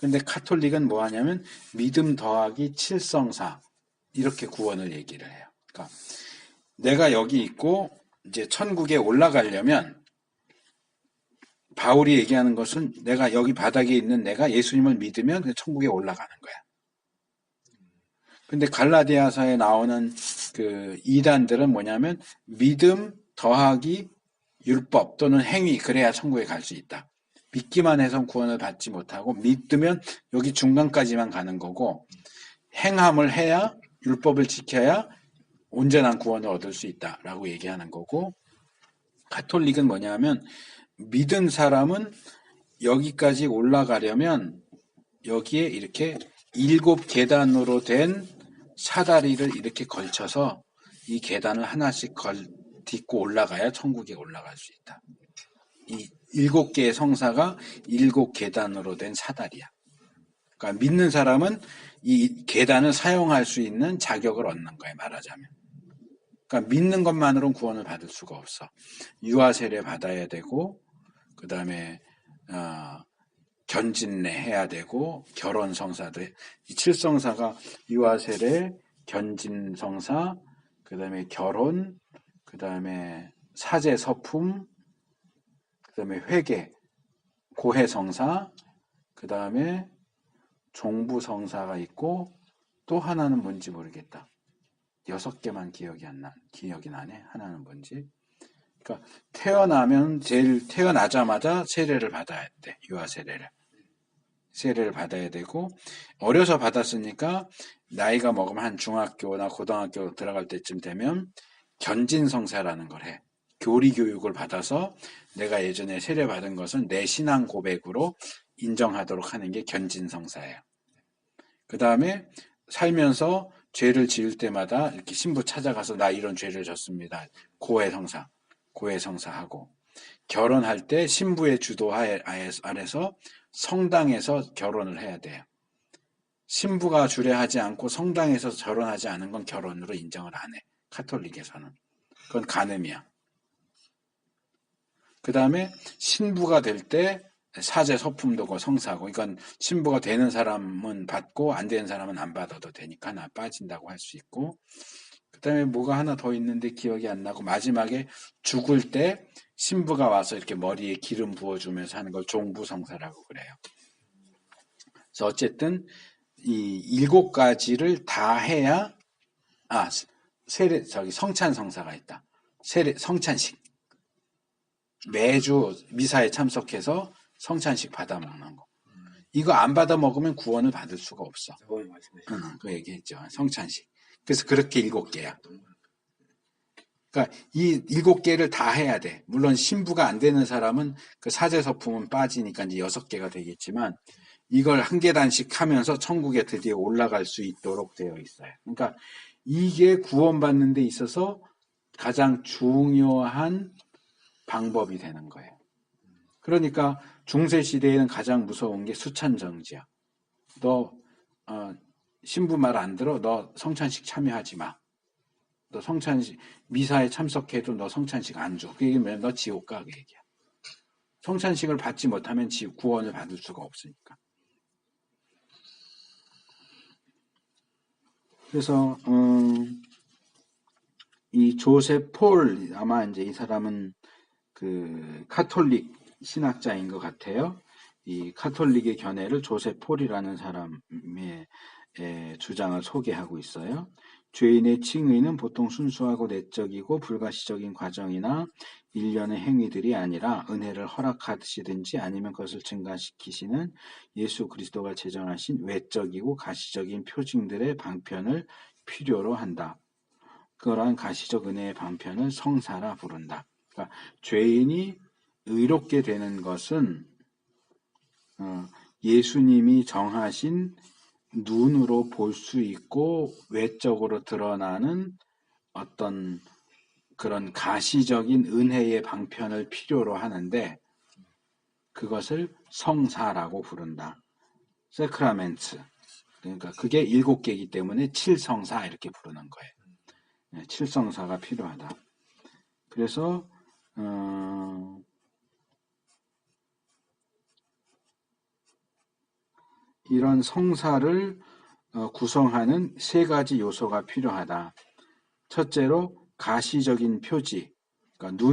근데 카톨릭은 뭐 하냐면 믿음 더하기 칠성사 이렇게 구원을 얘기를 해요. 그러니까 내가 여기 있고 이제 천국에 올라가려면 바울이 얘기하는 것은 내가 여기 바닥에 있는 내가 예수님을 믿으면 천국에 올라가는 거야. 근데 갈라디아서에 나오는 그 이단들은 뭐냐면 믿음 더하기 율법 또는 행위 그래야 천국에 갈 수 있다. 믿기만 해서 구원을 받지 못하고 믿으면 여기 중간까지만 가는 거고 행함을 해야 율법을 지켜야 온전한 구원을 얻을 수 있다라고 얘기하는 거고 가톨릭은 뭐냐면 믿은 사람은 여기까지 올라가려면 여기에 이렇게 7계단으로 된 사다리를 이렇게 걸쳐서 이 계단을 하나씩 딛고 올라가야 천국에 올라갈 수 있다. 이 7개의 성사가 7계단으로 된 사다리야. 그러니까 믿는 사람은 이 계단을 사용할 수 있는 자격을 얻는 거야, 말하자면. 그러니까 믿는 것만으로는 구원을 받을 수가 없어. 유아 세례 받아야 되고, 그 다음에 견진례 해야 되고, 결혼 성사도 이 7성사가 유아 세례, 견진 성사, 그 다음에 결혼, 그 다음에 사제 서품, 그 다음에 회개, 고해 성사, 그 다음에 종부 성사가 있고 또 하나는 뭔지 모르겠다. 6개만 기억이 나네. 하나는 뭔지. 그러니까 태어나자마자 세례를 받아야 돼. 유아 세례를 받아야 되고 어려서 받았으니까 나이가 먹으면 한 중학교나 고등학교 들어갈 때쯤 되면 견진성사라는 걸 해. 교리 교육을 받아서 내가 예전에 세례 받은 것은 내 신앙 고백으로 인정하도록 하는 게 견진성사예요. 그 다음에 살면서 죄를 지을 때마다 이렇게 신부 찾아가서 나 이런 죄를 졌습니다. 고해성사하고 결혼할 때 신부의 주도 아래서 성당에서 결혼을 해야 돼요. 신부가 주례하지 않고 성당에서 결혼하지 않은 건 결혼으로 인정을 안 해. 카톨릭에서는. 그건 간음이야. 그 다음에 신부가 될 때 사제 서품도 성사고, 그러니까 신부가 되는 사람은 받고 안 되는 사람은 안 받아도 되니까 나 빠진다고 할 수 있고, 그 다음에 뭐가 하나 더 있는데 기억이 안 나고 마지막에 죽을 때 신부가 와서 이렇게 머리에 기름 부어주면서 하는 걸 종부성사라고 그래요. 그래서 어쨌든 이 7가지를 다 해야 성찬성사가 있다. 성찬식. 매주 미사에 참석해서 성찬식 받아 먹는 거. 이거 안 받아 먹으면 구원을 받을 수가 없어. 그 얘기했죠. 성찬식. 그래서 그렇게 7개야. 그러니까 이 7개를 다 해야 돼. 물론 신부가 안 되는 사람은 그 사제서품은 빠지니까 이제 6개가 되겠지만 이걸 한 계단씩 하면서 천국에 드디어 올라갈 수 있도록 되어 있어요. 그러니까 이게 구원받는 데 있어서 가장 중요한 방법이 되는 거예요. 그러니까 중세시대에는 가장 무서운 게 수찬정지야. 너 신부 말 안 들어? 너 성찬식 참여하지 마. 너 성찬식 미사에 참석해도 너 성찬식 안 줘. 그 얘기면 너 지옥 가. 그 얘기야. 성찬식을 받지 못하면 구원을 받을 수가 없으니까. 그래서 이 조셉 폴 아마 이제 이 사람은 그 카톨릭 신학자인 것 같아요. 이 카톨릭의 견해를 조셉 폴이라는 사람의 주장을 소개하고 있어요. 죄인의 칭의는 보통 순수하고 내적이고 불가시적인 과정이나 일련의 행위들이 아니라 은혜를 허락하시든지 아니면 그것을 증가시키시는 예수 그리스도가 제정하신 외적이고 가시적인 표징들의 방편을 필요로 한다. 그러한 가시적 은혜의 방편을 성사라 부른다. 그러니까 죄인이 의롭게 되는 것은 예수님이 정하신 눈으로 볼 수 있고 외적으로 드러나는 어떤 그런 가시적인 은혜의 방편을 필요로 하는데 그것을 성사라고 부른다. 세크라멘트. 그러니까 그게 7개이기 때문에 7성사 이렇게 부르는 거예요. 7성사가 필요하다. 그래서 이런 성사를 구성하는 세 가지 요소가 필요하다. 첫째로 가시적인 표지, 그러니까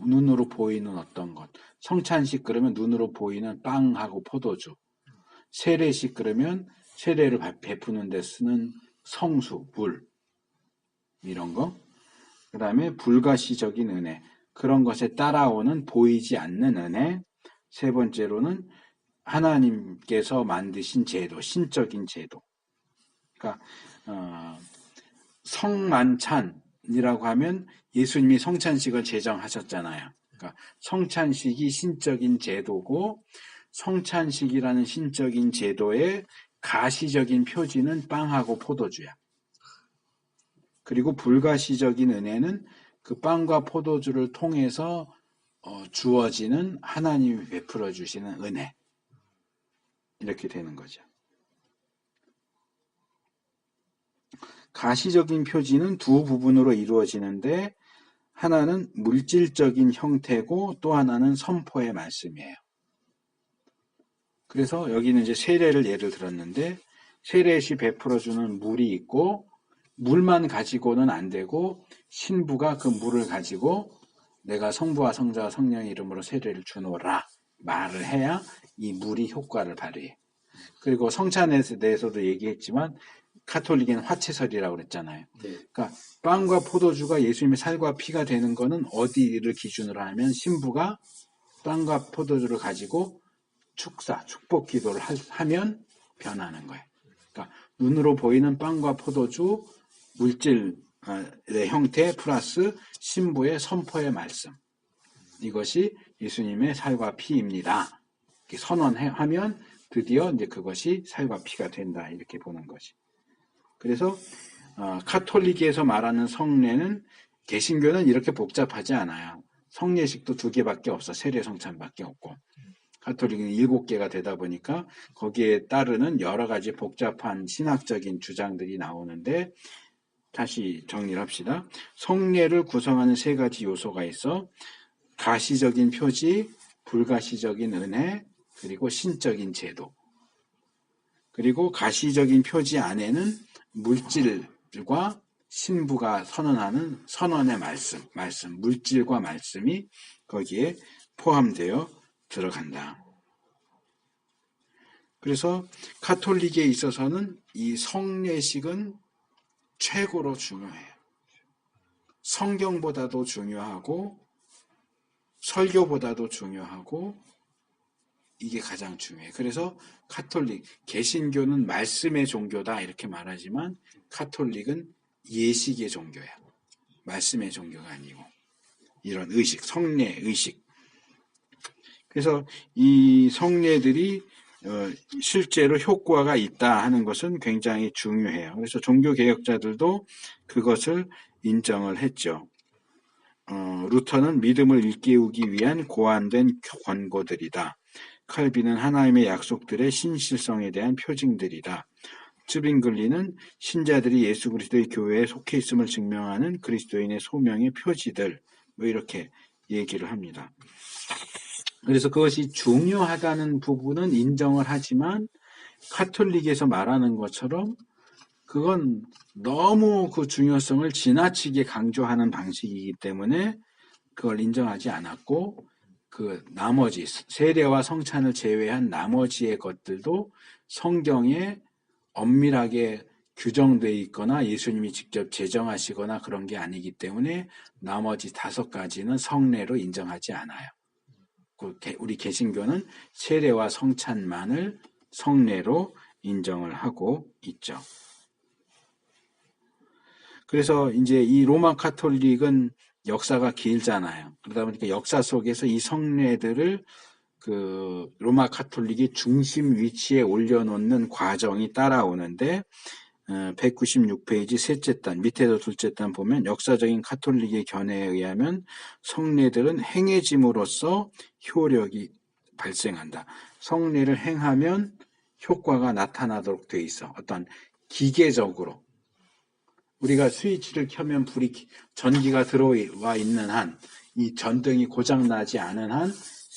눈으로 보이는 어떤 것. 성찬식 그러면 눈으로 보이는 빵하고 포도주. 세례식 그러면 세례를 베푸는 데 쓰는 성수, 물, 이런 거. 그 다음에 불가시적인 은혜, 그런 것에 따라오는 보이지 않는 은혜. 세 번째로는 하나님께서 만드신 제도, 신적인 제도. 그러니까 성만찬이라고 하면 예수님이 성찬식을 제정하셨잖아요. 그러니까 성찬식이 신적인 제도고, 성찬식이라는 신적인 제도의 가시적인 표지는 빵하고 포도주야. 그리고 불가시적인 은혜는 그 빵과 포도주를 통해서 주어지는 하나님이 베풀어 주시는 은혜. 이렇게 되는 거죠. 가시적인 표지는 두 부분으로 이루어지는데, 하나는 물질적인 형태고 또 하나는 선포의 말씀이에요. 그래서 여기는 이제 세례를 예를 들었는데, 세례 시 베풀어주는 물이 있고, 물만 가지고는 안 되고, 신부가 그 물을 가지고 내가 성부와 성자와 성령의 이름으로 세례를 주노라 말을 해야 이 물이 효과를 발휘해. 그리고 성찬에 대해서도 얘기했지만 카톨릭은 화채설이라고 그랬잖아요. 그러니까 빵과 포도주가 예수님의 살과 피가 되는 거는 어디를 기준으로 하면 신부가 빵과 포도주를 가지고 축복 기도를 하면 변하는 거예요. 그러니까 눈으로 보이는 빵과 포도주, 물질의 형태 플러스 신부의 선포의 말씀. 이것이 예수님의 살과 피입니다. 이렇게 선언하면 드디어 이제 그것이 살과 피가 된다. 이렇게 보는 것이. 그래서 카톨릭에서 말하는 성례는, 개신교는 이렇게 복잡하지 않아요. 성례식도 2개밖에 없어. 세례 성찬밖에 없고. 카톨릭은 7개가 되다 보니까 거기에 따르는 여러 가지 복잡한 신학적인 주장들이 나오는데, 다시 정리를 합시다. 성례를 구성하는 3가지 요소가 있어. 가시적인 표지, 불가시적인 은혜, 그리고 신적인 제도. 그리고 가시적인 표지 안에는 물질과 신부가 선언하는 선언의 말씀, 물질과 말씀이 거기에 포함되어 들어간다. 그래서 카톨릭에 있어서는 이 성례식은 최고로 중요해요. 성경보다도 중요하고 설교보다도 중요하고 이게 가장 중요해요. 그래서 카톨릭, 개신교는 말씀의 종교다 이렇게 말하지만 카톨릭은 예식의 종교야. 말씀의 종교가 아니고 이런 의식, 성례 의식. 그래서 이 성례들이 실제로 효과가 있다 하는 것은 굉장히 중요해요. 그래서 종교개혁자들도 그것을 인정을 했죠. 루터는 믿음을 일깨우기 위한 고안된 권고들이다. 칼빈은 하나님의 약속들의 신실성에 대한 표징들이다. 츠빙글리는 신자들이 예수 그리스도의 교회에 속해 있음을 증명하는 그리스도인의 소명의 표지들, 뭐 이렇게 얘기를 합니다. 그래서 그것이 중요하다는 부분은 인정을 하지만 카톨릭에서 말하는 것처럼 그건 너무 그 중요성을 지나치게 강조하는 방식이기 때문에 그걸 인정하지 않았고, 그 나머지 세례와 성찬을 제외한 나머지의 것들도 성경에 엄밀하게 규정되어 있거나 예수님이 직접 제정하시거나 그런 게 아니기 때문에 나머지 5가지는 성례로 인정하지 않아요. 우리 개신교는 세례와 성찬만을 성례로 인정을 하고 있죠. 그래서 이제 이 로마 카톨릭은 역사가 길잖아요. 그러다 보니까 역사 속에서 이 성례들을 그 로마 카톨릭이 중심 위치에 올려놓는 과정이 따라오는데, 196페이지 셋째 단, 밑에도 둘째 단 보면 역사적인 카톨릭의 견해에 의하면 성례들은 행해짐으로써 효력이 발생한다. 성례를 행하면 효과가 나타나도록 돼 있어. 어떤 기계적으로. 우리가 스위치를 켜면 전기가 들어와 있는 한, 이 전등이 고장나지 않은 한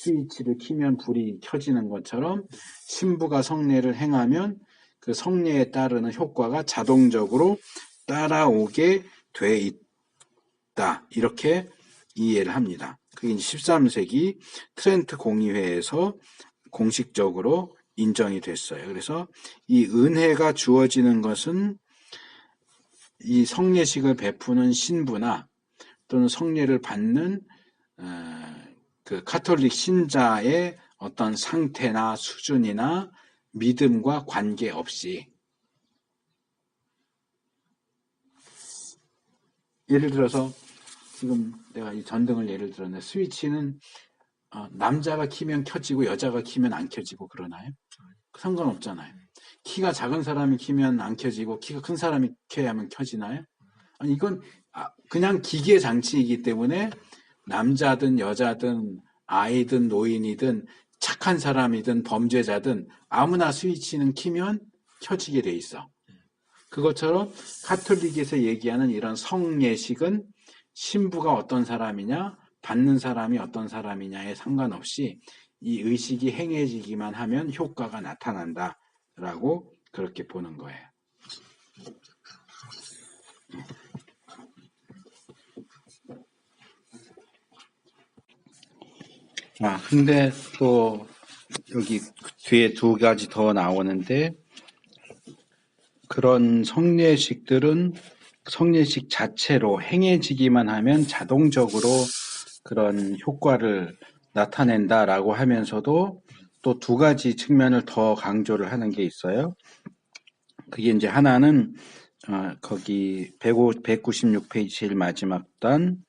스위치를 키면 불이 켜지는 것처럼 신부가 성례를 행하면 그 성례에 따르는 효과가 자동적으로 따라오게 돼 있다. 이렇게 이해를 합니다. 그게 13세기 트렌트 공의회에서 공식적으로 인정이 됐어요. 그래서 이 은혜가 주어지는 것은 이 성례식을 베푸는 신부나 또는 성례를 받는 그 카톨릭 신자의 어떤 상태나 수준이나 믿음과 관계없이, 예를 들어서 지금 내가 이 전등을 예를 들었는데 스위치는 남자가 키면 켜지고 여자가 키면 안 켜지고 그러나요? 상관없잖아요. 키가 작은 사람이 키면 안 켜지고 키가 큰 사람이 켜야 하면 켜지나요? 아니, 이건 그냥 기계 장치이기 때문에 남자든 여자든 아이든 노인이든 착한 사람이든 범죄자든 아무나 스위치는 키면 켜지게 돼 있어. 그것처럼 카톨릭에서 얘기하는 이런 성례식은 신부가 어떤 사람이냐, 받는 사람이 어떤 사람이냐에 상관없이 이 의식이 행해지기만 하면 효과가 나타난다라고 그렇게 보는 거예요. 근데 또 여기 뒤에 두 가지 더 나오는데, 그런 성례식들은 성례식 자체로 행해지기만 하면 자동적으로 그런 효과를 나타낸다라고 하면서도 또 두 가지 측면을 더 강조를 하는 게 있어요. 그게 이제 하나는 거기 196페이지 제일 마지막 단,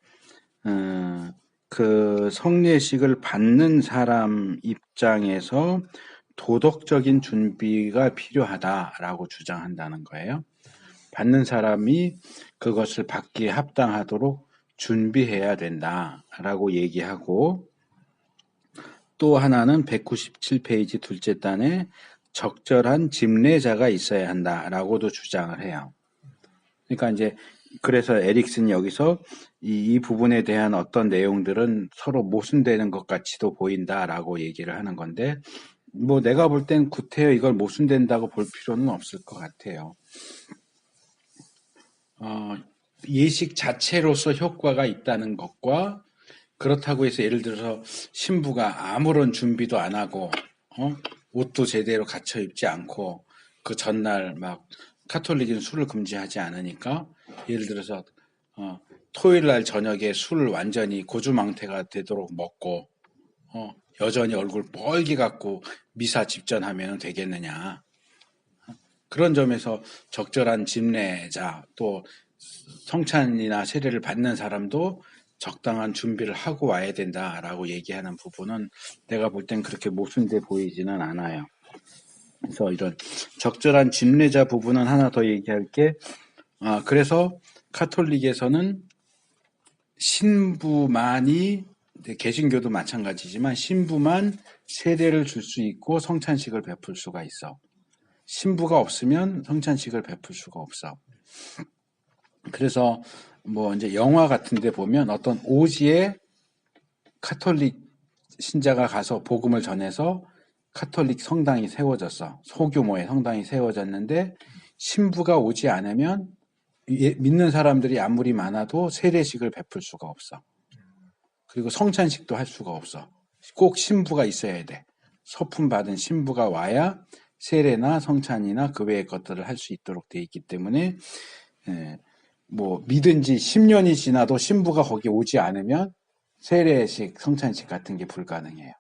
그 성례식을 받는 사람 입장에서 도덕적인 준비가 필요하다라고 주장한다는 거예요. 받는 사람이 그것을 받기에 합당하도록 준비해야 된다라고 얘기하고, 또 하나는 197페이지 둘째 단에 적절한 집례자가 있어야 한다라고도 주장을 해요. 그러니까 이제 그래서 에릭슨이 여기서 이 부분에 대한 어떤 내용들은 서로 모순되는 것 같이도 보인다라고 얘기를 하는 건데, 뭐 내가 볼 땐 구태여 이걸 모순된다고 볼 필요는 없을 것 같아요. 예식 자체로서 효과가 있다는 것과, 그렇다고 해서 예를 들어서 신부가 아무런 준비도 안 하고 옷도 제대로 갖춰 입지 않고 그 전날 막, 카톨릭은 술을 금지하지 않으니까 예를 들어서 토요일 날 저녁에 술을 완전히 고주망태가 되도록 먹고 여전히 얼굴 뻘게 갖고 미사 집전하면 되겠느냐. 그런 점에서 적절한 집례자, 또 성찬이나 세례를 받는 사람도 적당한 준비를 하고 와야 된다라고 얘기하는 부분은 내가 볼 땐 그렇게 모순돼 보이지는 않아요. 그래서 이런 적절한 집례자 부분은 하나 더 얘기할 게, 그래서 카톨릭에서는 신부만이, 개신교도 마찬가지지만 신부만 세례를 줄 수 있고 성찬식을 베풀 수가 있어. 신부가 없으면 성찬식을 베풀 수가 없어. 그래서 뭐 이제 영화 같은 데 보면 어떤 오지에 카톨릭 신자가 가서 복음을 전해서 카톨릭 성당이 세워졌어. 소규모의 성당이 세워졌는데 신부가 오지 않으면 믿는 사람들이 아무리 많아도 세례식을 베풀 수가 없어. 그리고 성찬식도 할 수가 없어. 꼭 신부가 있어야 돼. 서품 받은 신부가 와야 세례나 성찬이나 그 외의 것들을 할 수 있도록 돼 있기 때문에, 뭐 믿은 지 10년이 지나도 신부가 거기 오지 않으면 세례식, 성찬식 같은 게 불가능해요.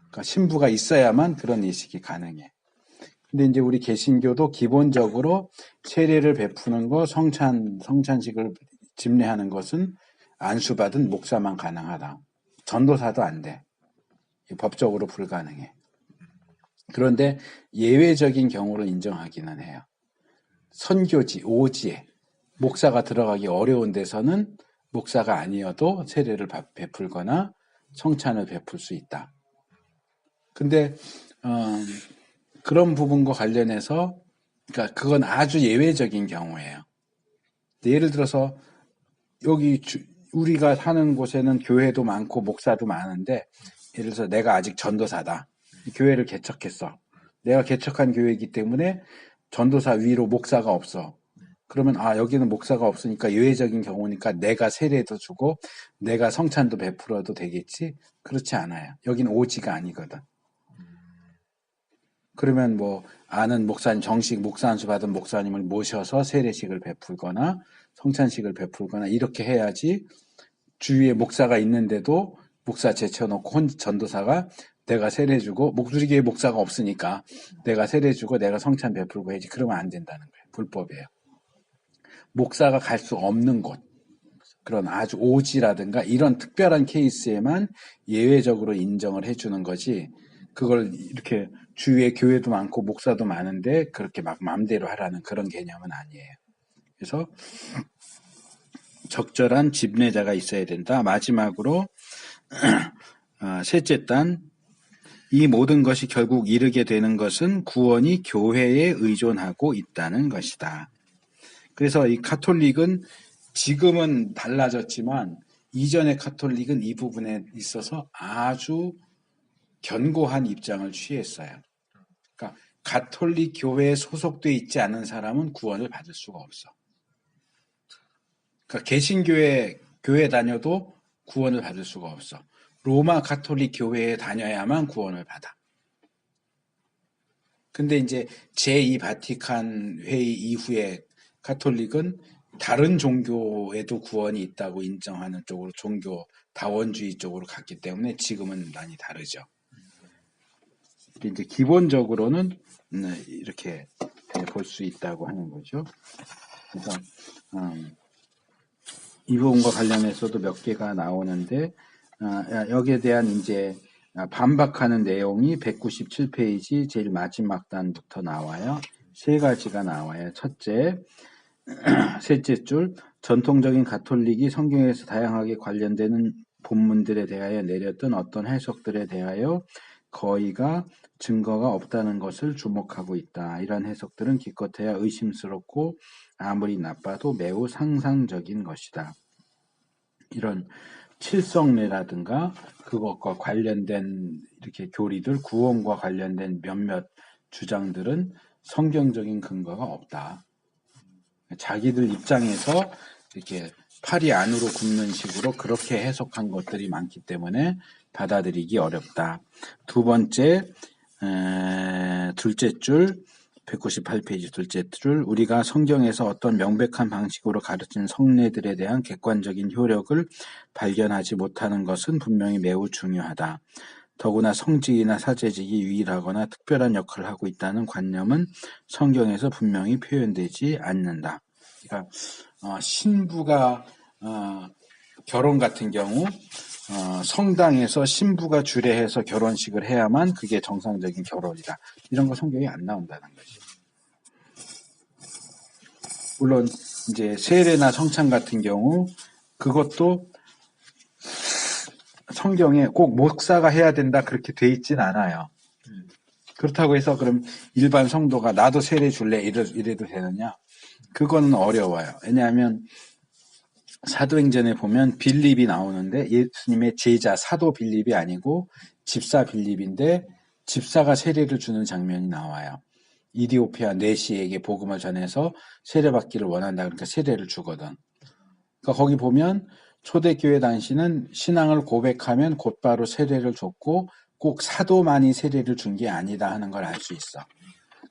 그러니까 신부가 있어야만 그런 예식이 가능해. 근데 이제 우리 개신교도 기본적으로 세례를 베푸는 거, 성찬식을 집례하는 것은 안수받은 목사만 가능하다. 전도사도 안 돼. 법적으로 불가능해. 그런데 예외적인 경우를 인정하기는 해요. 선교지, 오지에 목사가 들어가기 어려운 데서는 목사가 아니어도 세례를 베풀거나 성찬을 베풀 수 있다. 근데 그런 부분과 관련해서, 그러니까 그건 아주 예외적인 경우예요. 예를 들어서 여기 우리가 사는 곳에는 교회도 많고 목사도 많은데, 예를 들어서 내가 아직 전도사다. 교회를 개척했어. 내가 개척한 교회이기 때문에 전도사 위로 목사가 없어. 그러면 여기는 목사가 없으니까 예외적인 경우니까 내가 세례도 주고 내가 성찬도 베풀어도 되겠지? 그렇지 않아요. 여기는 오지가 아니거든. 그러면 뭐 아는 목사님, 정식 목사 안수 받은 목사님을 모셔서 세례식을 베풀거나 성찬식을 베풀거나 이렇게 해야지, 주위에 목사가 있는데도 목사 제쳐놓고 전도사가 내가 세례주고, 우리 교회 목사가 없으니까 내가 세례주고 내가 성찬 베풀고 해야지. 그러면 안 된다는 거예요. 불법이에요. 목사가 갈 수 없는 곳, 그런 아주 오지라든가 이런 특별한 케이스에만 예외적으로 인정을 해주는 거지, 그걸 이렇게 주위에 교회도 많고 목사도 많은데 그렇게 막 마음대로 하라는 그런 개념은 아니에요. 그래서 적절한 집례자가 있어야 된다. 마지막으로 셋째 단, 이 모든 것이 결국 이르게 되는 것은 구원이 교회에 의존하고 있다는 것이다. 그래서 이 가톨릭은 지금은 달라졌지만 이전의 가톨릭은 이 부분에 있어서 아주 견고한 입장을 취했어요. 그러니까 가톨릭 교회에 소속돼 있지 않은 사람은 구원을 받을 수가 없어. 그러니까 개신교회 교회 다녀도 구원을 받을 수가 없어. 로마 가톨릭 교회에 다녀야만 구원을 받아. 근데 이제 제2 바티칸 회의 이후에 가톨릭은 다른 종교에도 구원이 있다고 인정하는 쪽으로, 종교 다원주의 쪽으로 갔기 때문에 지금은 많이 다르죠. 이제 기본적으로는 이렇게 볼 수 있다고 하는 거죠. 그래서 이 부분과 관련해서도 몇 개가 나오는데, 여기에 대한 이제 반박하는 내용이 197페이지 제일 마지막 단부터 나와요. 세 가지가 나와요. 첫째, 셋째 줄, 전통적인 가톨릭이 성경에서 다양하게 관련되는 본문들에 대하여 내렸던 어떤 해석들에 대하여 거의가 증거가 없다는 것을 주목하고 있다. 이런 해석들은 기껏해야 의심스럽고 아무리 나빠도 매우 상상적인 것이다. 이런 칠성례라든가 그것과 관련된 이렇게 교리들, 구원과 관련된 몇몇 주장들은 성경적인 근거가 없다. 자기들 입장에서 이렇게 팔이 안으로 굽는 식으로 그렇게 해석한 것들이 많기 때문에 받아들이기 어렵다. 두 번째, 둘째 줄, 198페이지 둘째 줄, 우리가 성경에서 어떤 명백한 방식으로 가르친 성례들에 대한 객관적인 효력을 발견하지 못하는 것은 분명히 매우 중요하다. 더구나 성직이나 사제직이 유일하거나 특별한 역할을 하고 있다는 관념은 성경에서 분명히 표현되지 않는다. 그러니까 신부가 결혼 같은 경우 성당에서 신부가 주례해서 결혼식을 해야만 그게 정상적인 결혼이다. 이런 거 성경에 안 나온다는 거지. 물론 이제 세례나 성찬 같은 경우 그것도 성경에 꼭 목사가 해야 된다 그렇게 돼 있진 않아요. 그렇다고 해서 그럼 일반 성도가 나도 세례 줄래 이래도 되느냐? 그거는 어려워요. 왜냐하면 사도행전에 보면 빌립이 나오는데 예수님의 제자 사도 빌립이 아니고 집사 빌립인데 집사가 세례를 주는 장면이 나와요. 이디오피아 내시에게 복음을 전해서 세례받기를 원한다. 그러니까 세례를 주거든. 그러니까 거기 보면 초대교회 당시는 신앙을 고백하면 곧바로 세례를 줬고 꼭 사도만이 세례를 준 게 아니다 하는 걸 알 수 있어.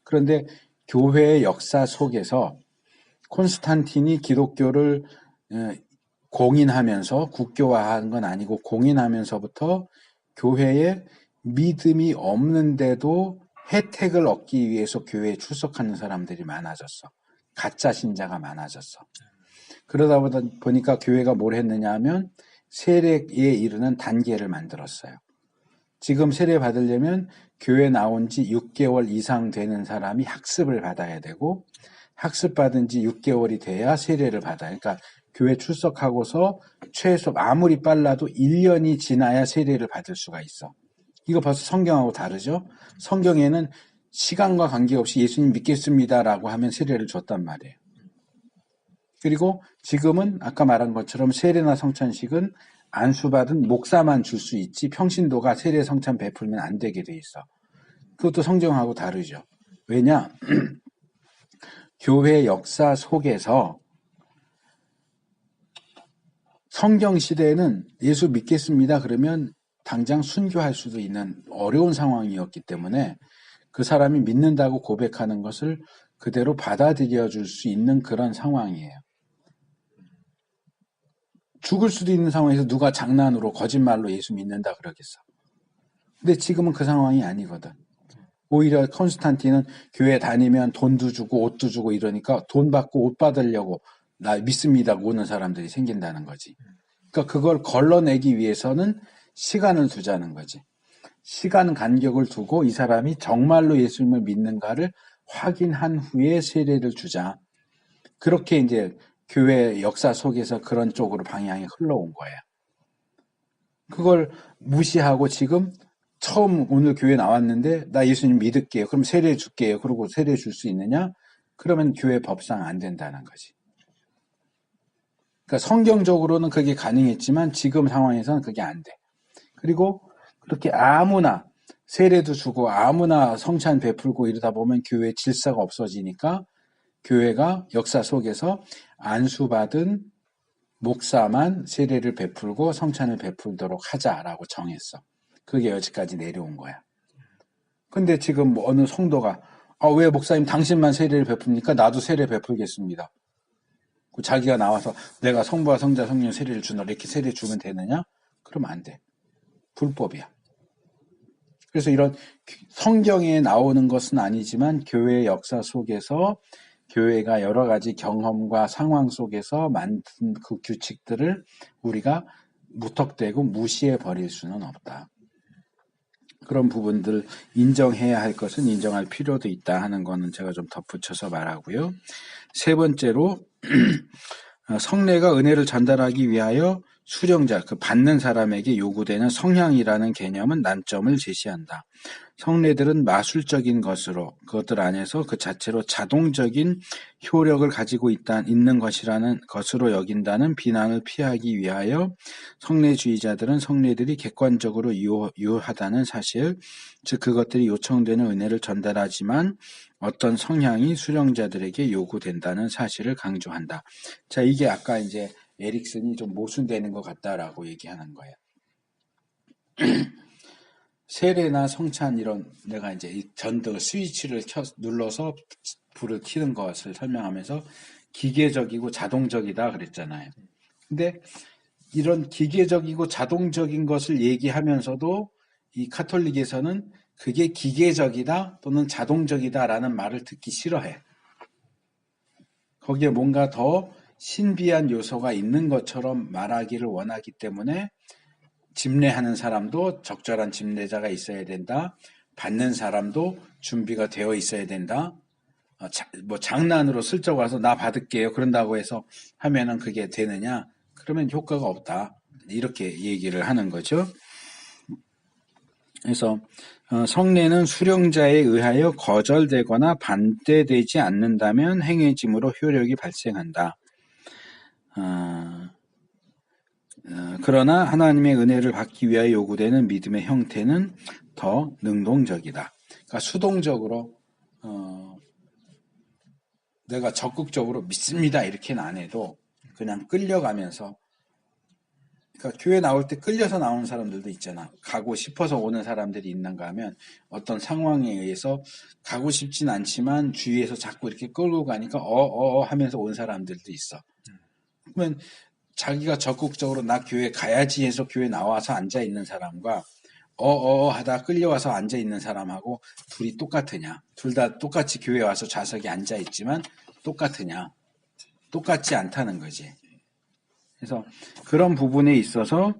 그런데 교회의 역사 속에서 콘스탄틴이 기독교를 공인하면서 국교화한 건 아니고 공인하면서부터 교회에 믿음이 없는데도 혜택을 얻기 위해서 교회에 출석하는 사람들이 많아졌어. 가짜 신자가 많아졌어. 그러다 보니까 교회가 뭘 했느냐 하면 세례에 이르는 단계를 만들었어요. 지금 세례 받으려면 교회 나온 지 6개월 이상 되는 사람이 학습을 받아야 되고 학습 받은 지 6개월이 돼야 세례를 받아요. 그러니까 교회 출석하고서 최소 아무리 빨라도 1년이 지나야 세례를 받을 수가 있어. 이거 벌써 성경하고 다르죠? 성경에는 시간과 관계없이 예수님 믿겠습니다라고 하면 세례를 줬단 말이에요. 그리고 지금은 아까 말한 것처럼 세례나 성찬식은 안수받은 목사만 줄 수 있지 평신도가 세례 성찬 베풀면 안 되게 돼 있어. 그것도 성경하고 다르죠. 왜냐? 교회 역사 속에서 성경 시대에는 예수 믿겠습니다. 그러면 당장 순교할 수도 있는 어려운 상황이었기 때문에 그 사람이 믿는다고 고백하는 것을 그대로 받아들여 줄 수 있는 그런 상황이에요. 죽을 수도 있는 상황에서 누가 장난으로 거짓말로 예수 믿는다 그러겠어. 근데 지금은 그 상황이 아니거든. 오히려 콘스탄틴은 교회 다니면 돈도 주고 옷도 주고 이러니까 돈 받고 옷 받으려고 나 믿습니다 오는 사람들이 생긴다는 거지. 그러니까 그걸 걸러내기 위해서는 시간을 두자는 거지. 시간 간격을 두고 이 사람이 정말로 예수님을 믿는가를 확인한 후에 세례를 주자. 그렇게 이제 교회 역사 속에서 그런 쪽으로 방향이 흘러온 거예요. 그걸 무시하고 지금 처음 오늘 교회 나왔는데 나 예수님 믿을게요. 그럼 세례 줄게요. 그러고 세례 줄 수 있느냐? 그러면 교회 법상 안 된다는 거지. 그러니까 성경적으로는 그게 가능했지만 지금 상황에서는 그게 안 돼. 그리고 그렇게 아무나 세례도 주고 아무나 성찬 베풀고 이러다 보면 교회 질서가 없어지니까 교회가 역사 속에서 안수받은 목사만 세례를 베풀고 성찬을 베풀도록 하자라고 정했어. 그게 여기까지 내려온 거야. 근데 지금 뭐 어느 성도가 왜 목사님 당신만 세례를 베풉니까? 나도 세례 베풀겠습니다. 자기가 나와서 내가 성부와 성자 성령 세례를 주노 이렇게 세례 주면 되느냐? 그러면 안 돼. 불법이야. 그래서 이런 성경에 나오는 것은 아니지만 교회의 역사 속에서 교회가 여러 가지 경험과 상황 속에서 만든 그 규칙들을 우리가 무턱대고 무시해 버릴 수는 없다. 그런 부분들 인정해야 할 것은 인정할 필요도 있다 하는 거는 제가 좀 덧붙여서 말하고요. 세 번째로 성례가 은혜를 전달하기 위하여 수령자, 그 받는 사람에게 요구되는 성향이라는 개념은 난점을 제시한다. 성례들은 마술적인 것으로 그것들 안에서 그 자체로 자동적인 효력을 가지고 있는 것이라는 것으로 여긴다는 비난을 피하기 위하여 성례주의자들은 성례들이 객관적으로 유효하다는 사실, 즉 그것들이 요청되는 은혜를 전달하지만 어떤 성향이 수령자들에게 요구된다는 사실을 강조한다. 자, 이게 아까 이제 에릭슨이 좀 모순되는 것 같다라고 얘기하는 거예요. 세례나 성찬 이런 내가 이제 이 전등 스위치를 눌러서 불을 켜는 것을 설명하면서 기계적이고 자동적이다 그랬잖아요. 근데 이런 기계적이고 자동적인 것을 얘기하면서도 이 카톨릭에서는 그게 기계적이다 또는 자동적이다라는 말을 듣기 싫어해. 거기에 뭔가 더 신비한 요소가 있는 것처럼 말하기를 원하기 때문에 집례하는 사람도 적절한 집례자가 있어야 된다. 받는 사람도 준비가 되어 있어야 된다. 뭐 장난으로 슬쩍 와서 나 받을게요. 그런다고 해서 하면은 그게 되느냐? 그러면 효과가 없다. 이렇게 얘기를 하는 거죠. 그래서 성례는 수령자에 의하여 거절되거나 반대되지 않는다면 행해짐으로 효력이 발생한다. 그러나 하나님의 은혜를 받기 위하여 요구되는 믿음의 형태는 더 능동적이다. 그러니까 수동적으로 내가 적극적으로 믿습니다 이렇게는 안 해도 그냥 끌려가면서, 그러니까 교회 나올 때 끌려서 나오는 사람들도 있잖아. 가고 싶어서 오는 사람들이 있는가 하면 어떤 상황에 의해서 가고 싶진 않지만 주위에서 자꾸 이렇게 끌고 가니까 하면서 온 사람들도 있어. 그러면 자기가 적극적으로 나 교회 가야지 해서 교회 나와서 앉아 있는 사람과 하다 끌려와서 앉아 있는 사람하고 둘이 똑같으냐? 둘 다 똑같이 교회 와서 좌석에 앉아 있지만 똑같으냐? 똑같지 않다는 거지. 그래서 그런 부분에 있어서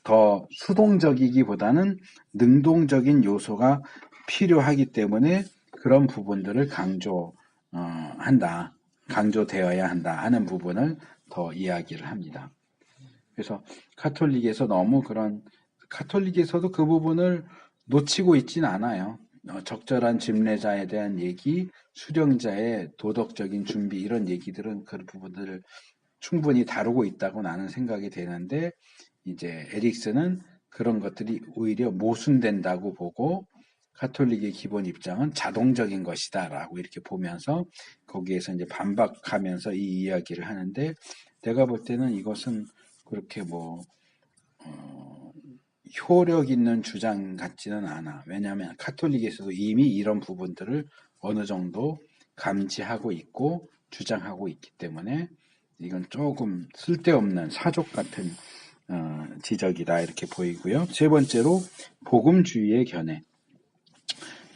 더 수동적이기보다는 능동적인 요소가 필요하기 때문에 그런 부분들을 강조되어야 한다 하는 부분을 더 이야기를 합니다. 그래서 카톨릭에서도 그 부분을 놓치고 있진 않아요. 적절한 집례자에 대한 얘기, 수령자의 도덕적인 준비 이런 얘기들은 그 부분들을 충분히 다루고 있다고 나는 생각이 되는데 이제 에릭슨은 그런 것들이 오히려 모순된다고 보고 가톨릭의 기본 입장은 자동적인 것이다라고 이렇게 보면서 거기에서 이제 반박하면서 이 이야기를 하는데 내가 볼 때는 이것은 그렇게 효력 있는 주장 같지는 않아. 왜냐하면 가톨릭에서도 이미 이런 부분들을 어느 정도 감지하고 있고 주장하고 있기 때문에 이건 조금 쓸데없는 사족 같은 지적이다 이렇게 보이고요. 세 번째로 복음주의의 견해.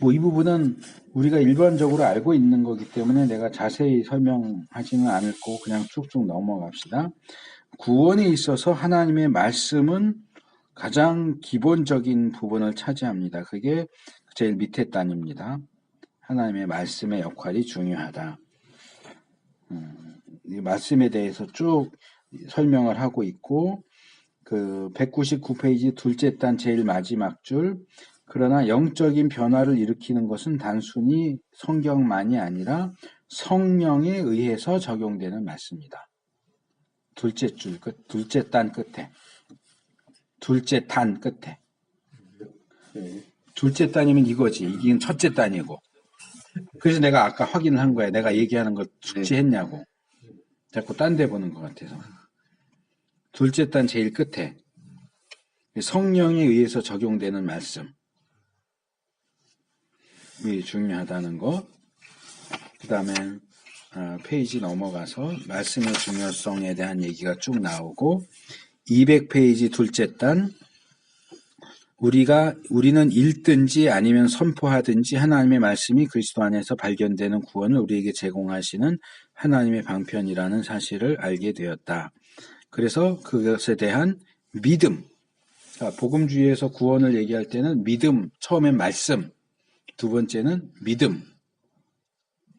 이 부분은 우리가 일반적으로 알고 있는 거기 때문에 내가 자세히 설명하지는 않을 거고 그냥 쭉쭉 넘어갑시다. 구원에 있어서 하나님의 말씀은 가장 기본적인 부분을 차지합니다. 그게 제일 밑에 단입니다. 하나님의 말씀의 역할이 중요하다. 이 말씀에 대해서 쭉 설명을 하고 있고 그 199페이지 둘째 단 제일 마지막 줄 그러나 영적인 변화를 일으키는 것은 단순히 성경만이 아니라 성령에 의해서 적용되는 말씀이다. 둘째 줄 끝, 둘째 단 끝에 둘째 단 끝에 둘째 단이면 이거지. 이게 첫째 단이고. 그래서 내가 아까 확인을 한 거야. 내가 얘기하는 거 숙지했냐고. 자꾸 딴 데 보는 것 같아서. 둘째 단 제일 끝에 성령에 의해서 적용되는 말씀이 중요하다는 거. 그 다음에 페이지 넘어가서 말씀의 중요성에 대한 얘기가 쭉 나오고 200페이지 둘째 단 우리는 읽든지 아니면 선포하든지 하나님의 말씀이 그리스도 안에서 발견되는 구원을 우리에게 제공하시는 하나님의 방편이라는 사실을 알게 되었다. 그래서 그것에 대한 믿음, 복음주의에서 구원을 얘기할 때는 믿음, 처음엔 말씀, 두 번째는 믿음.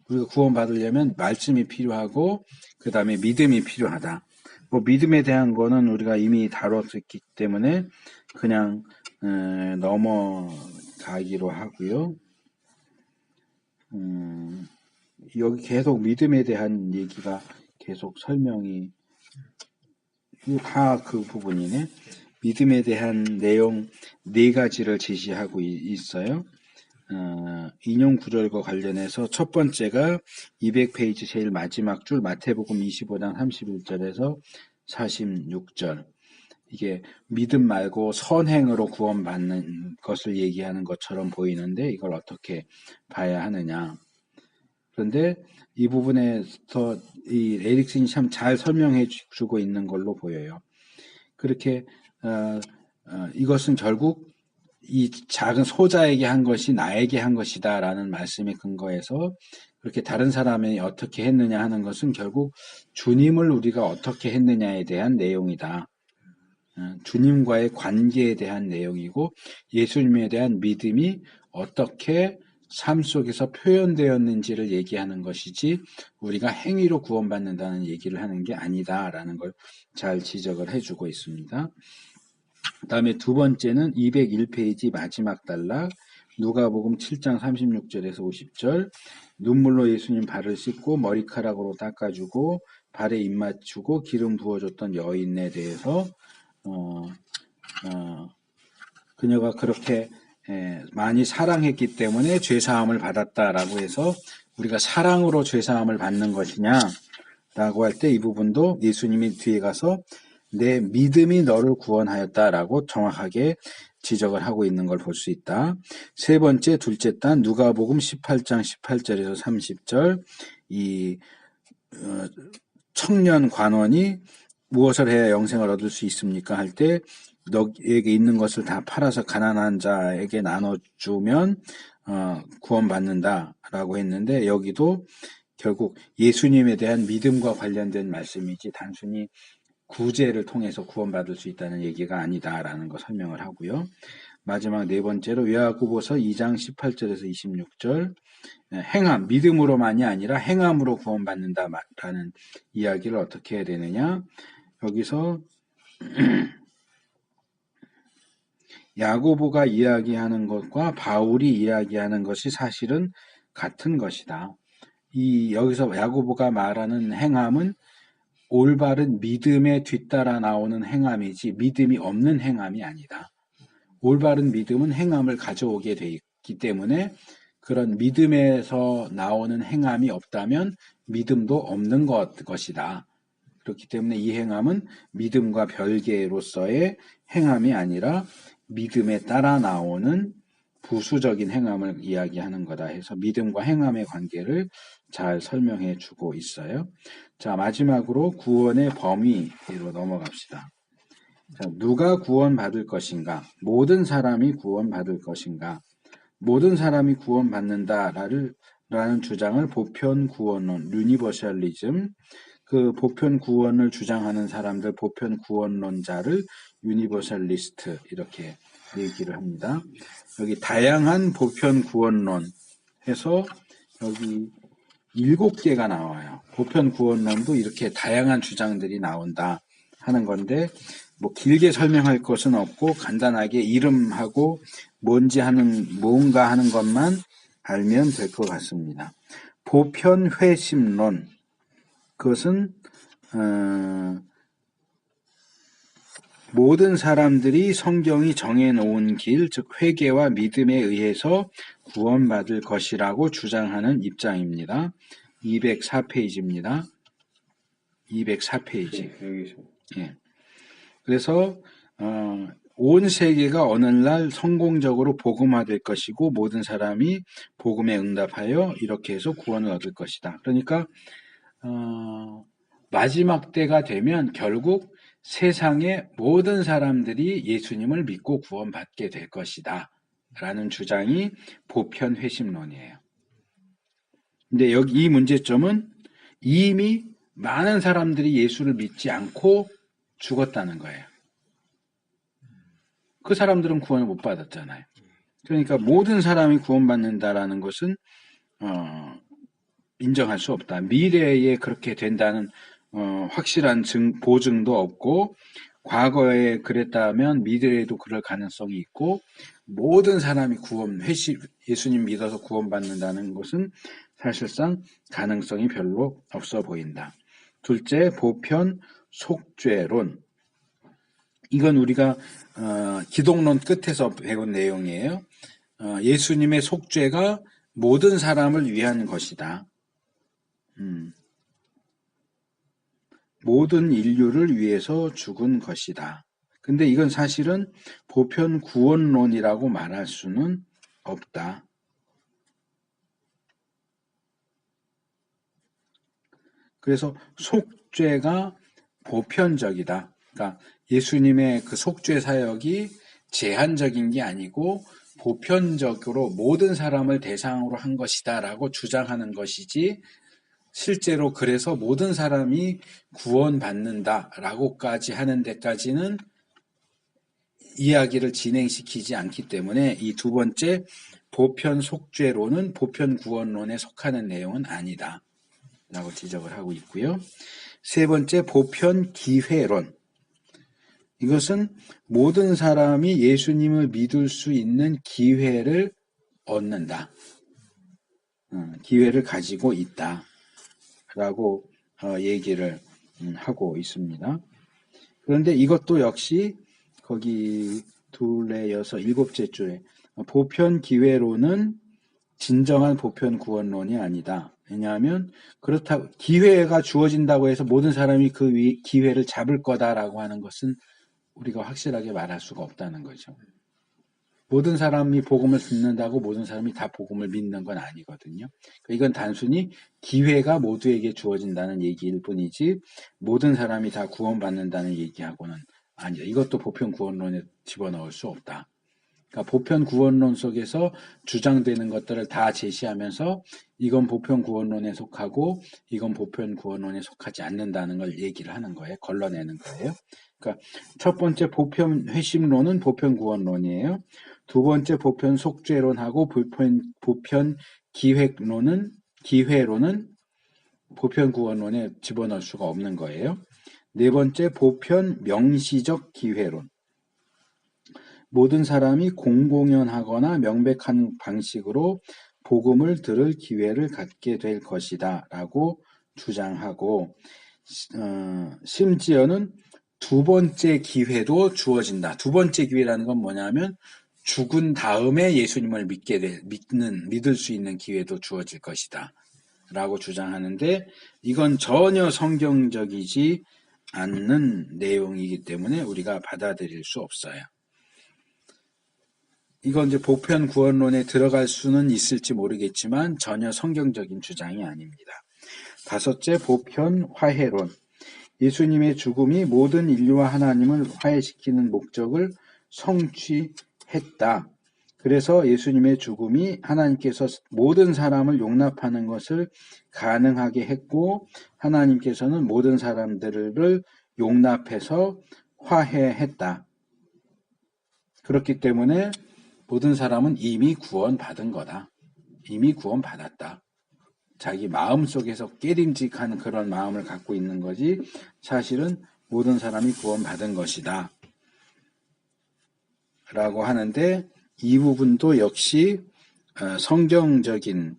우리가 구원받으려면 말씀이 필요하고 그 다음에 믿음이 필요하다. 믿음에 대한 거는 우리가 이미 다뤘기 때문에 그냥 넘어가기로 하고요. 여기 계속 믿음에 대한 얘기가 계속 설명이 다 그 부분이네. 믿음에 대한 내용 4가지를 제시하고 있어요. 인용 구절과 관련해서 첫 번째가 200페이지 제일 마지막 줄 마태복음 25장 31절에서 46절. 이게 믿음 말고 선행으로 구원받는 것을 얘기하는 것처럼 보이는데 이걸 어떻게 봐야 하느냐. 그런데 이 부분에서 이 에릭슨이 참 잘 설명해 주고 있는 걸로 보여요. 그렇게 이것은 결국 이 작은 소자에게 한 것이 나에게 한 것이다라는 말씀에 근거해서 그렇게 다른 사람이 어떻게 했느냐 하는 것은 결국 주님을 우리가 어떻게 했느냐에 대한 내용이다. 주님과의 관계에 대한 내용이고 예수님에 대한 믿음이 어떻게 삶 속에서 표현되었는지를 얘기하는 것이지 우리가 행위로 구원받는다는 얘기를 하는 게 아니다라는 걸 잘 지적을 해주고 있습니다. 그 다음에 두 번째는 201페이지 마지막 단락 누가복음 7장 36절에서 50절 눈물로 예수님 발을 씻고 머리카락으로 닦아주고 발에 입 맞추고 기름 부어줬던 여인에 대해서 그녀가 그렇게 많이 사랑했기 때문에 죄사함을 받았다라고 해서 우리가 사랑으로 죄사함을 받는 것이냐라고 할 때 이 부분도 예수님이 뒤에 가서 내 믿음이 너를 구원하였다라고 정확하게 지적을 하고 있는 걸 볼 수 있다. 세 번째, 둘째 단 누가복음 18장 18절에서 30절 이 청년 관원이 무엇을 해야 영생을 얻을 수 있습니까? 할 때 너에게 있는 것을 다 팔아서 가난한 자에게 나눠주면 구원받는다라고 했는데 여기도 결국 예수님에 대한 믿음과 관련된 말씀이지 단순히 구제를 통해서 구원받을 수 있다는 얘기가 아니다라는 거 설명을 하고요. 마지막 네 번째로 야고보서 2장 18절에서 26절 행함, 믿음으로만이 아니라 행함으로 구원받는다라는 이야기를 어떻게 해야 되느냐. 여기서 야고보가 이야기하는 것과 바울이 이야기하는 것이 사실은 같은 것이다. 여기서 야고보가 말하는 행함은 올바른 믿음에 뒤따라 나오는 행함이지 믿음이 없는 행함이 아니다. 올바른 믿음은 행함을 가져오게 돼 있기 때문에 그런 믿음에서 나오는 행함이 없다면 믿음도 없는 것이다. 그렇기 때문에 이 행함은 믿음과 별개로서의 행함이 아니라 믿음에 따라 나오는 부수적인 행함을 이야기하는 거다 해서 믿음과 행함의 관계를 잘 설명해 주고 있어요. 자, 마지막으로 구원의 범위로 넘어갑시다. 자, 누가 구원받을 것인가? 모든 사람이 구원받을 것인가? 모든 사람이 구원받는다라는 주장을 보편 구원론, 유니버셜리즘, 그 보편 구원을 주장하는 사람들, 보편 구원론자를 유니버셜리스트 이렇게 얘기를 합니다. 여기 다양한 보편 구원론 해서 여기 7개가 나와요. 보편 구원론도 이렇게 다양한 주장들이 나온다 하는 건데 뭐 길게 설명할 것은 없고 간단하게 이름하고 뭔가 하는 것만 알면 될 것 같습니다. 보편 회심론, 그것은 모든 사람들이 성경이 정해놓은 길, 즉 회개와 믿음에 의해서 구원받을 것이라고 주장하는 입장입니다. 204페이지입니다. 204페이지. 예. 그래서 온 세계가 어느 날 성공적으로 복음화될 것이고 모든 사람이 복음에 응답하여 이렇게 해서 구원을 얻을 것이다. 그러니까 마지막 때가 되면 결국 세상의 모든 사람들이 예수님을 믿고 구원받게 될 것이다 라는 주장이 보편 회심론이에요. 근데 여기 이 문제점은 이미 많은 사람들이 예수를 믿지 않고 죽었다는 거예요. 그 사람들은 구원을 못 받았잖아요. 그러니까 모든 사람이 구원받는다라는 것은 인정할 수 없다. 미래에 그렇게 된다는 확실한 보증도 없고 과거에 그랬다면 미래에도 그럴 가능성이 있고 모든 사람이 예수님 믿어서 구원받는다는 것은 사실상 가능성이 별로 없어 보인다. 둘째, 보편 속죄론. 이건 우리가 기독론 끝에서 배운 내용이에요. 예수님의 속죄가 모든 사람을 위한 것이다. 모든 인류를 위해서 죽은 것이다. 근데 이건 사실은 보편 구원론이라고 말할 수는 없다. 그래서 속죄가 보편적이다. 그러니까 예수님의 그 속죄 사역이 제한적인 게 아니고 보편적으로 모든 사람을 대상으로 한 것이다라고 주장하는 것이지 실제로 그래서 모든 사람이 구원받는다라고까지 하는 데까지는 이야기를 진행시키지 않기 때문에 이 두 번째 보편 속죄론은 보편 구원론에 속하는 내용은 아니다 라고 지적을 하고 있고요. 세 번째 보편 기회론. 이것은 모든 사람이 예수님을 믿을 수 있는 기회를 얻는다. 기회를 가지고 있다. 라고 얘기를 하고 있습니다. 그런데 이것도 역시 거기 둘레 여섯 일곱째 줄에 보편 기회론은 진정한 보편 구원론이 아니다. 왜냐하면 그렇다고 기회가 주어진다고 해서 모든 사람이 그 기회를 잡을 거다라고 하는 것은 우리가 확실하게 말할 수가 없다는 거죠. 모든 사람이 복음을 듣는다고 모든 사람이 다 복음을 믿는 건 아니거든요. 이건 단순히 기회가 모두에게 주어진다는 얘기일 뿐이지 모든 사람이 다 구원받는다는 얘기하고는 아니다. 이것도 보편 구원론에 집어넣을 수 없다. 그러니까 보편 구원론 속에서 주장되는 것들을 다 제시하면서 이건 보편 구원론에 속하고 이건 보편 구원론에 속하지 않는다는 걸 얘기를 하는 거예요. 걸러내는 거예요. 그러니까 첫 번째 보편 회심론은 보편 구원론이에요. 두 번째 보편 속죄론하고 보편 기회론은 보편 구원론에 집어넣을 수가 없는 거예요. 네 번째 보편 명시적 기회론. 모든 사람이 공공연하거나 명백한 방식으로 복음을 들을 기회를 갖게 될 것이다 라고 주장하고, 심지어는 두 번째 기회도 주어진다. 두 번째 기회라는 건 뭐냐면 죽은 다음에 예수님을 믿을 수 있는 기회도 주어질 것이다 라고 주장하는데, 이건 전혀 성경적이지 않는 내용이기 때문에 우리가 받아들일 수 없어요. 이건 이제 보편 구원론에 들어갈 수는 있을지 모르겠지만 전혀 성경적인 주장이 아닙니다. 다섯째, 보편 화해론. 예수님의 죽음이 모든 인류와 하나님을 화해시키는 목적을 성취했다. 그래서 예수님의 죽음이 하나님께서 모든 사람을 용납하는 것을 가능하게 했고, 하나님께서는 모든 사람들을 용납해서 화해했다. 그렇기 때문에 모든 사람은 이미 구원받은 거다. 이미 구원받았다. 자기 마음속에서 깨림직한 그런 마음을 갖고 있는 거지, 사실은 모든 사람이 구원받은 것이다 라고 하는데, 이 부분도 역시 성경적인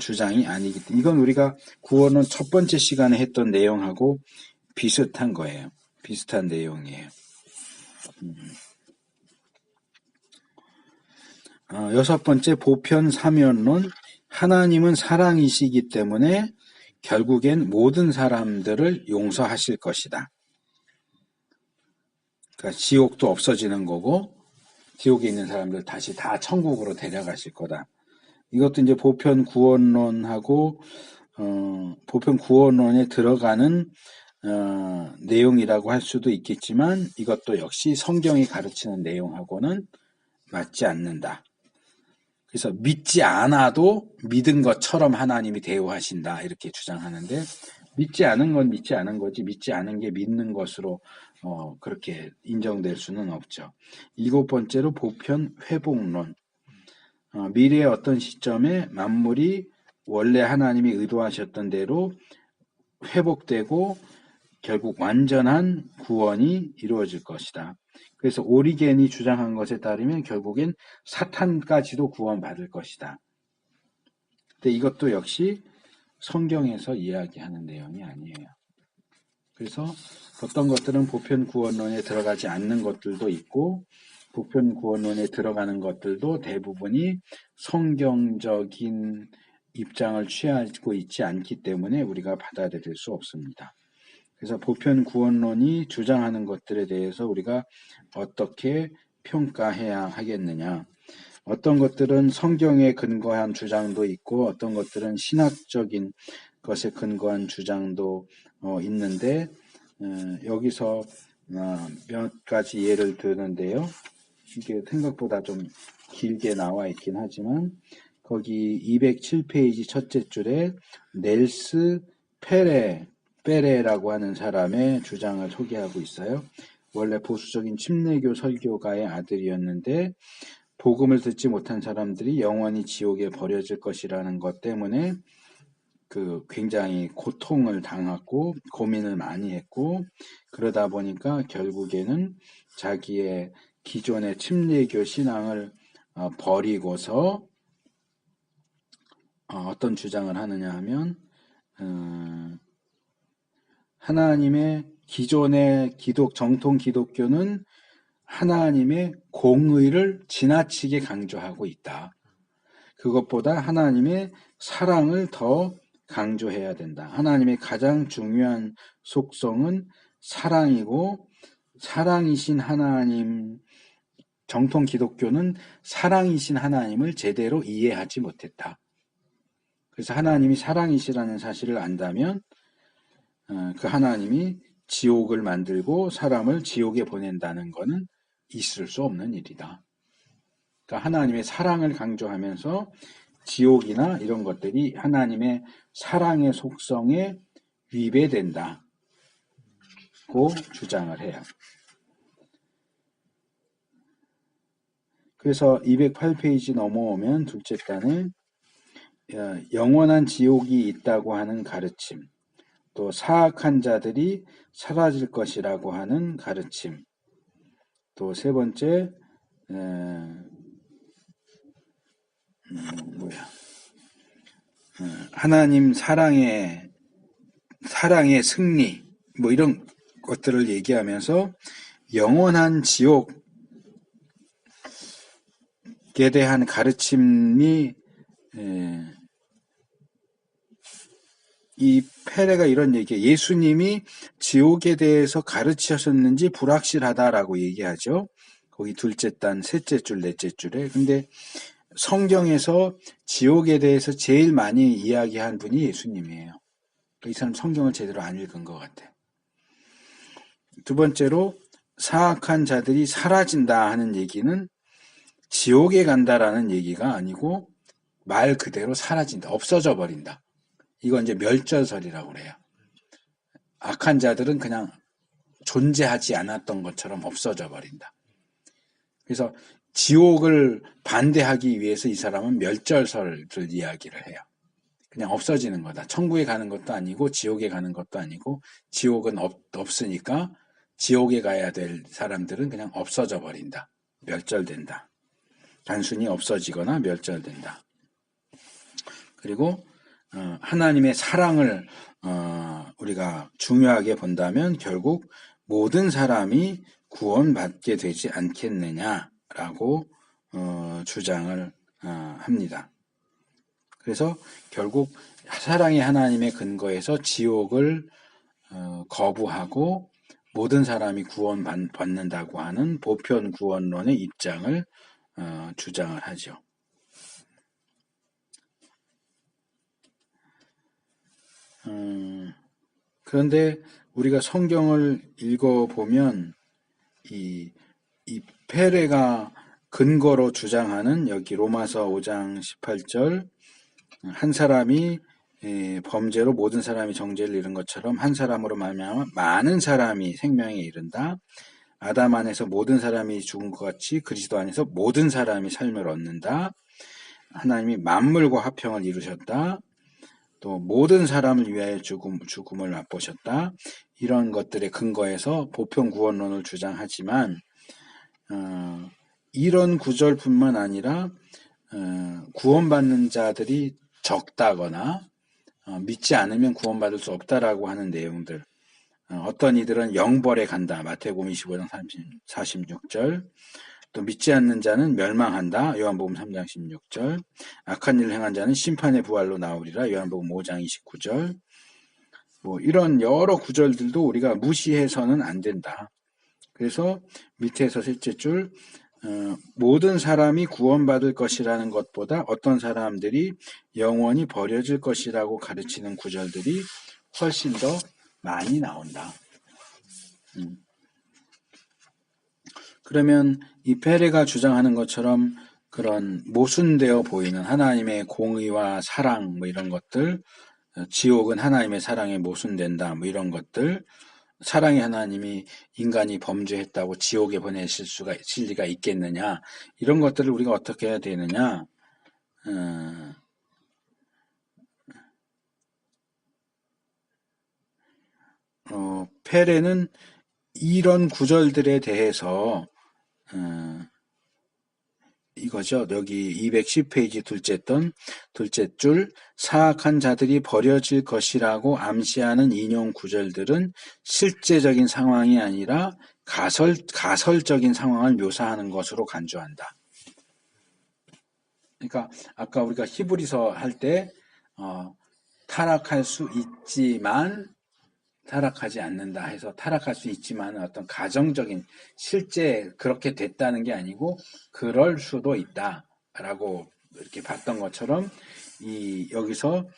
주장이 아니기 때문에, 이건 우리가 구원은 첫 번째 시간에 했던 내용하고 비슷한 거예요. 비슷한 내용이에요. 여섯 번째, 보편 사면론. 하나님은 사랑이시기 때문에 결국엔 모든 사람들을 용서하실 것이다. 그러니까 지옥도 없어지는 거고, 지옥에 있는 사람들 다시 다 천국으로 데려가실 거다. 이것도 이제 보편 구원론하고 보편 구원론에 들어가는 내용이라고 할 수도 있겠지만, 이것도 역시 성경이 가르치는 내용하고는 맞지 않는다. 그래서 믿지 않아도 믿은 것처럼 하나님이 대우하신다 이렇게 주장하는데, 믿지 않은 건 믿지 않은 거지 믿지 않은 게 믿는 것으로 그렇게 인정될 수는 없죠. 일곱 번째로 보편 회복론. 미래의 어떤 시점에 만물이 원래 하나님이 의도하셨던 대로 회복되고 결국 완전한 구원이 이루어질 것이다. 그래서 오리겐이 주장한 것에 따르면 결국엔 사탄까지도 구원받을 것이다. 근데 이것도 역시 성경에서 이야기하는 내용이 아니에요. 그래서 어떤 것들은 보편 구원론에 들어가지 않는 것들도 있고, 보편 구원론에 들어가는 것들도 대부분이 성경적인 입장을 취하고 있지 않기 때문에 우리가 받아들일 수 없습니다. 그래서 보편 구원론이 주장하는 것들에 대해서 우리가 어떻게 평가해야 하겠느냐. 어떤 것들은 성경에 근거한 주장도 있고, 어떤 것들은 신학적인 것에 근거한 주장도 있는데, 여기서 몇 가지 예를 드는데요. 이게 생각보다 좀 길게 나와 있긴 하지만, 거기 207페이지 첫째 줄에 넬스 페레라고 하는 사람의 주장을 소개하고 있어요. 원래 보수적인 침례교 설교가의 아들이었는데, 복음을 듣지 못한 사람들이 영원히 지옥에 버려질 것이라는 것 때문에 굉장히 고통을 당하고 고민을 많이 했고, 그러다 보니까 결국에는 자기의 기존의 침례교 신앙을 버리고서 어떤 주장을 하느냐 하면, 하나님의 기존의 정통 기독교는 하나님의 공의를 지나치게 강조하고 있다. 그것보다 하나님의 사랑을 더 강조해야 된다. 하나님의 가장 중요한 속성은 사랑이고, 사랑이신 하나님, 정통 기독교는 사랑이신 하나님을 제대로 이해하지 못했다. 그래서 하나님이 사랑이시라는 사실을 안다면 그 하나님이 지옥을 만들고 사람을 지옥에 보낸다는 것은 있을 수 없는 일이다. 그러니까 하나님의 사랑을 강조하면서 지옥이나 이런 것들이 하나님의 사랑의 속성에 위배된다고 주장을 해요. 그래서 208페이지 넘어오면 둘째 단에 영원한 지옥이 있다고 하는 가르침, 또 사악한 자들이 사라질 것이라고 하는 가르침, 또 세 번째, 하나님 사랑의 승리, 뭐 이런 것들을 얘기하면서 영원한 지옥에 대한 가르침이, 이 페레가 이런 얘기예요. 예수님이 지옥에 대해서 가르치셨는지 불확실하다라고 얘기하죠. 거기 둘째 단, 셋째 줄, 넷째 줄에. 근데 성경에서 지옥에 대해서 제일 많이 이야기한 분이 예수님이에요. 이 사람 성경을 제대로 안 읽은 것 같아. 두 번째로 사악한 자들이 사라진다 하는 얘기는 지옥에 간다라는 얘기가 아니고 말 그대로 사라진다, 없어져 버린다. 이건 이제 멸절설이라고 그래요. 악한 자들은 그냥 존재하지 않았던 것처럼 없어져 버린다. 그래서 지옥을 반대하기 위해서 이 사람은 멸절설을 이야기를 해요. 그냥 없어지는 거다. 천국에 가는 것도 아니고 지옥에 가는 것도 아니고 지옥은 없으니까 지옥에 가야 될 사람들은 그냥 없어져 버린다. 멸절된다. 단순히 없어지거나 멸절된다. 그리고 하나님의 사랑을 우리가 중요하게 본다면 결국 모든 사람이 구원받게 되지 않겠느냐라고 주장을 합니다. 그래서 결국 사랑의 하나님의 근거에서 지옥을 거부하고 모든 사람이 구원받는다고 하는 보편 구원론의 입장을 주장을 하죠. 그런데 우리가 성경을 읽어보면 이 페레가 근거로 주장하는 여기 로마서 5장 18절 한 사람이 범죄로 모든 사람이 정죄를 이룬 것처럼 한 사람으로 말미암아 많은 사람이 생명에 이른다. 아담 안에서 모든 사람이 죽은 것 같이 그리스도 안에서 모든 사람이 삶을 얻는다. 하나님이 만물과 화평을 이루셨다. 또 모든 사람을 위하여 죽음을 맛보셨다. 이런 것들의 근거에서 보편 구원론을 주장하지만 이런 구절뿐만 아니라 구원받는 자들이 적다거나 믿지 않으면 구원받을 수 없다라고 하는 내용들, 어떤 이들은 영벌에 간다. 마태복음 25장 46절. 또 믿지 않는 자는 멸망한다. 요한복음 3장 16절. 악한 일을 행한 자는 심판의 부활로 나오리라. 요한복음 5장 29절. 뭐 이런 여러 구절들도 우리가 무시해서는 안 된다. 그래서 밑에서 셋째 줄 모든 사람이 구원받을 것이라는 것보다 어떤 사람들이 영원히 버려질 것이라고 가르치는 구절들이 훨씬 더 많이 나온다. 그러면 이 페레가 주장하는 것처럼 그런 모순되어 보이는 하나님의 공의와 사랑 뭐 이런 것들, 지옥은 하나님의 사랑에 모순된다 뭐 이런 것들, 사랑의 하나님이 인간이 범죄했다고 지옥에 보내실 리가 있겠느냐, 이런 것들을 우리가 어떻게 해야 되느냐. 페레는 이런 구절들에 대해서 이거죠. 여기 210페이지 둘째 줄 사악한 자들이 버려질 것이라고 암시하는 인용 구절들은 실제적인 상황이 아니라 가설적인 상황을 묘사하는 것으로 간주한다. 그러니까 아까 우리가 히브리서 할 때 타락할 수 있지만 타락하지 않는다 해서 타락할 수 있지만 어떤 가정적인 실제 그렇게 됐다는 게 아니고 그럴 수도 있다라고 이렇게 봤던 것처럼 여기서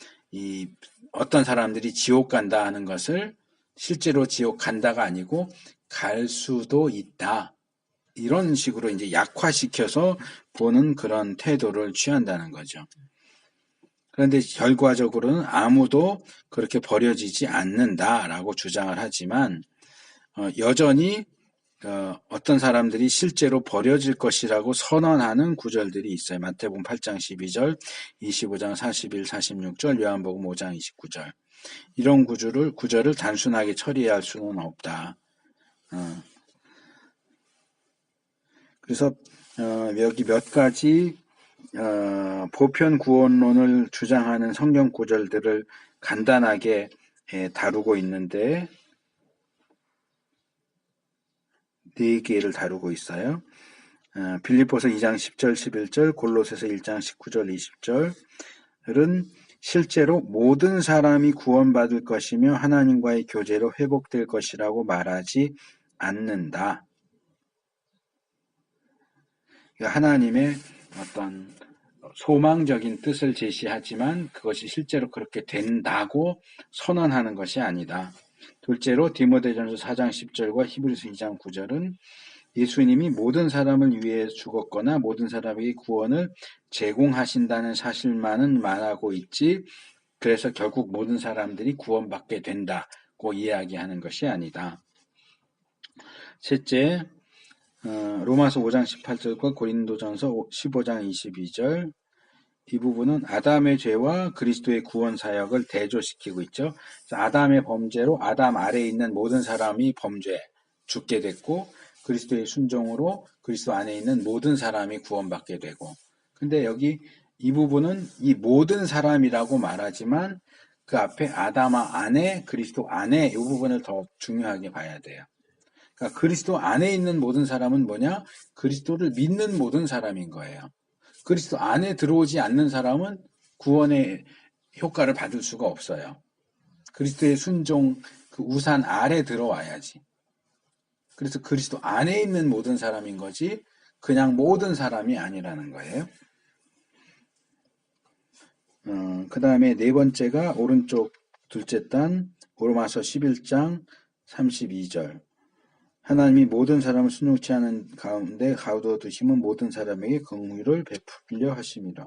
어떤 사람들이 지옥 간다 하는 것을 실제로 지옥 간다가 아니고 갈 수도 있다, 이런 식으로 이제 약화시켜서 보는 그런 태도를 취한다는 거죠. 그런데 결과적으로는 아무도 그렇게 버려지지 않는다라고 주장을 하지만 여전히 어떤 사람들이 실제로 버려질 것이라고 선언하는 구절들이 있어요. 마태복음 8장 12절, 25장 41, 46절, 요한복음 5장 29절. 이런 구절을 단순하게 처리할 수는 없다. 그래서 여기 몇 가지 보편 구원론을 주장하는 성경 구절들을 간단하게 다루고 있는데 4개를 다루고 있어요. 빌립보서 2장 10절 11절, 골로새서 1장 19절 20절은 실제로 모든 사람이 구원받을 것이며 하나님과의 교제로 회복될 것이라고 말하지 않는다. 하나님의 어떤 소망적인 뜻을 제시하지만 그것이 실제로 그렇게 된다고 선언하는 것이 아니다. 둘째로 디모데전서 4장 10절과 히브리서 2장 9절은 예수님이 모든 사람을 위해 죽었거나 모든 사람에게 구원을 제공하신다는 사실만은 말하고 있지, 그래서 결국 모든 사람들이 구원받게 된다고 이야기하는 것이 아니다. 셋째, 로마서 5장 18절과 고린도전서 15장 22절, 이 부분은 아담의 죄와 그리스도의 구원 사역을 대조시키고 있죠. 아담의 범죄로 아담 아래에 있는 모든 사람이 죽게 됐고, 그리스도의 순종으로 그리스도 안에 있는 모든 사람이 구원받게 되고, 근데 여기 이 부분은 이 모든 사람이라고 말하지만 그 앞에 아담아 안에, 그리스도 안에 이 부분을 더 중요하게 봐야 돼요. 그러니까 그리스도 안에 있는 모든 사람은 뭐냐? 그리스도를 믿는 모든 사람인 거예요. 그리스도 안에 들어오지 않는 사람은 구원의 효과를 받을 수가 없어요. 그리스도의 순종, 그 우산 아래 들어와야지. 그래서 그리스도 안에 있는 모든 사람인 거지 그냥 모든 사람이 아니라는 거예요. 그 다음에 네 번째가 오른쪽 둘째 단 로마서 11장 32절. 하나님이 모든 사람을 순종치 않은 가운데 가두어두심은 모든 사람에게 긍휼을 베풀려 하심이라.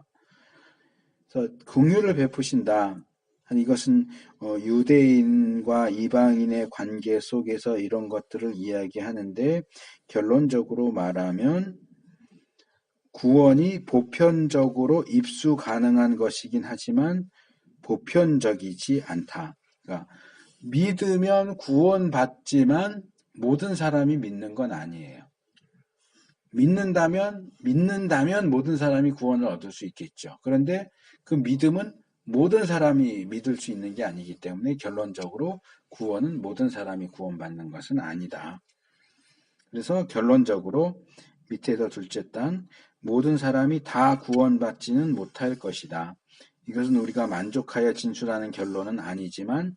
그래서 긍휼을 베푸신다. 이것은 유대인과 이방인의 관계 속에서 이런 것들을 이야기하는데, 결론적으로 말하면 구원이 보편적으로 입수 가능한 것이긴 하지만 보편적이지 않다. 그러니까 믿으면 구원받지만 모든 사람이 믿는 건 아니에요. 믿는다면 모든 사람이 구원을 얻을 수 있겠죠. 그런데 그 믿음은 모든 사람이 믿을 수 있는 게 아니기 때문에 결론적으로 구원은 모든 사람이 구원받는 것은 아니다. 그래서 결론적으로 밑에서 둘째 단, 모든 사람이 다 구원받지는 못할 것이다. 이것은 우리가 만족하여 진술하는 결론은 아니지만